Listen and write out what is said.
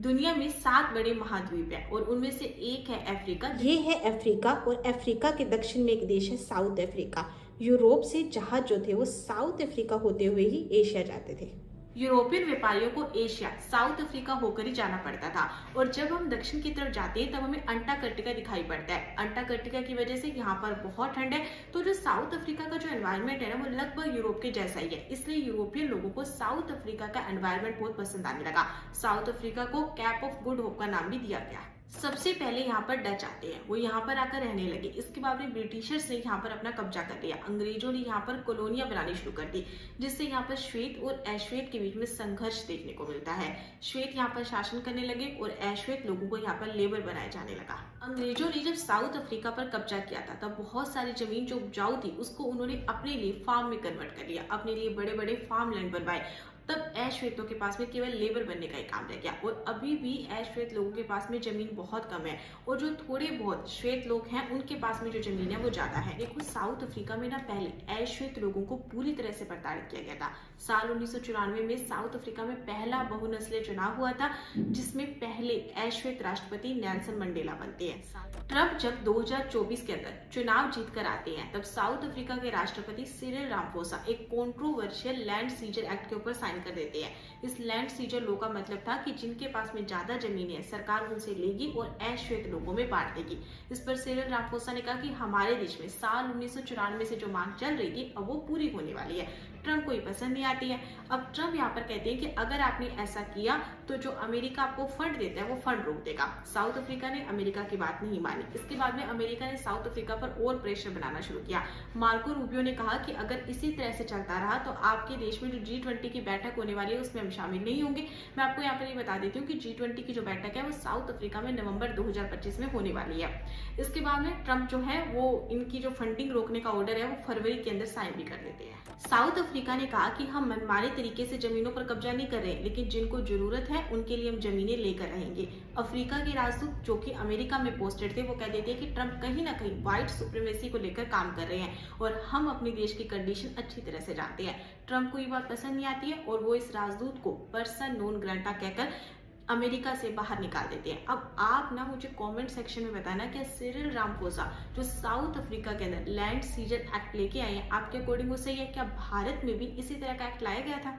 दुनिया में 7 बड़े महाद्वीप हैं और उनमें से एक है अफ्रीका। ये है अफ्रीका और अफ्रीका के दक्षिण में एक देश है साउथ अफ्रीका। यूरोप से जहाज जो थे वो साउथ अफ्रीका होते हुए ही एशिया जाते थे। यूरोपियन व्यापारियों को एशिया साउथ अफ्रीका होकर ही जाना पड़ता था और जब हम दक्षिण की तरफ जाते हैं तब हमें अंटार्कटिका दिखाई पड़ता है। अंटार्कटिका की वजह से यहाँ पर बहुत ठंड है, तो जो साउथ अफ्रीका का जो एनवायरनमेंट है ना वो लगभग यूरोप के जैसा ही है, इसलिए यूरोपियन लोगों को साउथ अफ्रीका का एनवायरनमेंट बहुत पसंद आने लगा। साउथ अफ्रीका को कैप ऑफ गुड होप का नाम भी दिया गया। सबसे पहले यहाँ पर डच आते हैं, वो यहाँ पर आकर रहने लगे। इसके बाद में ब्रिटिशर्स ने यहाँ पर अपना कब्जा कर लिया। अंग्रेजों ने यहाँ पर कॉलोनियां बनानी शुरू कर दी, जिससे यहाँ पर श्वेत और अश्वेत के बीच में संघर्ष देखने को मिलता है। श्वेत यहाँ पर शासन करने लगे और अश्वेत लोगों को यहाँ पर लेबर बनाया जाने लगा। अंग्रेजों ने जब साउथ अफ्रीका पर कब्जा किया था तब बहुत सारी जमीन जो उपजाऊ थी उसको उन्होंने अपने लिए फार्म में कन्वर्ट कर लिया, अपने लिए बड़े बड़े फार्म लैंड बनवाए। तब अश्वेतों के पास में केवल लेबर बनने का ही काम रह गया और अभी भी अश्वेत लोगों के पास में जमीन बहुत कम है और जो थोड़े बहुत श्वेत लोग हैं उनके पास में जो जमीन है वो ज्यादा है। देखो साउथ अफ्रीका में ना पहले अश्वेत लोगों को पूरी तरह से प्रताड़ित किया गया था। साल 1994 में साउथ अफ्रीका में पहला बहुनस्लीय चुनाव हुआ था, जिसमें पहले अश्वेत राष्ट्रपति नेल्सन मंडेला बनते हैं। ट्रंप जब 2024 के अंदर चुनाव जीत कर आते हैं तब साउथ अफ्रीका के राष्ट्रपति सिरिल रामफोसा एक कंट्रोवर्शियल लैंड सीजर एक्ट के ऊपर साइन कर देते हैं। इस लैंड सीजर लॉ का मतलब था कि जिनके पास में ज्यादा जमीन है सरकार उनसे लेगी और अश्वेत लोगों में बांट देगी। इस पर सिरिल रामफोसा ने कहा कि हमारे देश में साल 1994 से जो मांग चल रही थी अब वो पूरी होने वाली है। ट्रंप को ये पसंद नहीं आती है। अब ट्रंप यहाँ पर कहते हैं कि अगर आपने ऐसा किया तो जो अमेरिका आपको फंड देता है वो फंड रोक देगा। साउथ अफ्रीका ने अमेरिका की बात नहीं मानी। इसके बाद में अमेरिका ने साउथ अफ्रीका पर और प्रेशर बनाना शुरू किया। मार्को रूबियो ने कहा कि अगर इसी तरह से चलता रहा तो आपके देश में जो G20 की बैठक होने वाली है उसमें हम शामिल नहीं होंगे। मैं आपको यहाँ पर ये बता देती हूँ कि G20 की जो बैठक है वो साउथ अफ्रीका में नवंबर 2025 में होने वाली है। इसके बाद में ट्रंप जो है वो इनकी जो फंडिंग रोकने का ऑर्डर है वो फरवरी के अंदर साइन भी कर देते हैं। साउथ अफ्रीका ने कहा कि हम मनमाने तरीके से जमीनों पर कब्जा नहीं कर रहे, लेकिन जिनको जरूरत है उनके लिए हम जमीनें लेकर रहेंगे। अफ्रीका के राजदूत जो कि अमेरिका में पोस्टेड थे वो कह देते हैं कि ट्रंप कहीं ना कहीं व्हाइट सुप्रीमेसी को लेकर काम कर रहे हैं और हम अपने देश की कंडीशन अच्छी तरह से जानते हैं। ट्रंप को ये बात पसंद नहीं आती है और वो इस राजदूत को पर्सन नॉन ग्राटा कहकर अमेरिका से बाहर निकाल देते हैं। अब आप ना मुझे कमेंट सेक्शन में बताना कि सिरिल रामफोसा जो साउथ अफ्रीका के अंदर लैंड सीजर एक्ट लेके आए हैं, आपके अकॉर्डिंग वो सही है? क्या भारत में भी इसी तरह का एक्ट लाया गया था?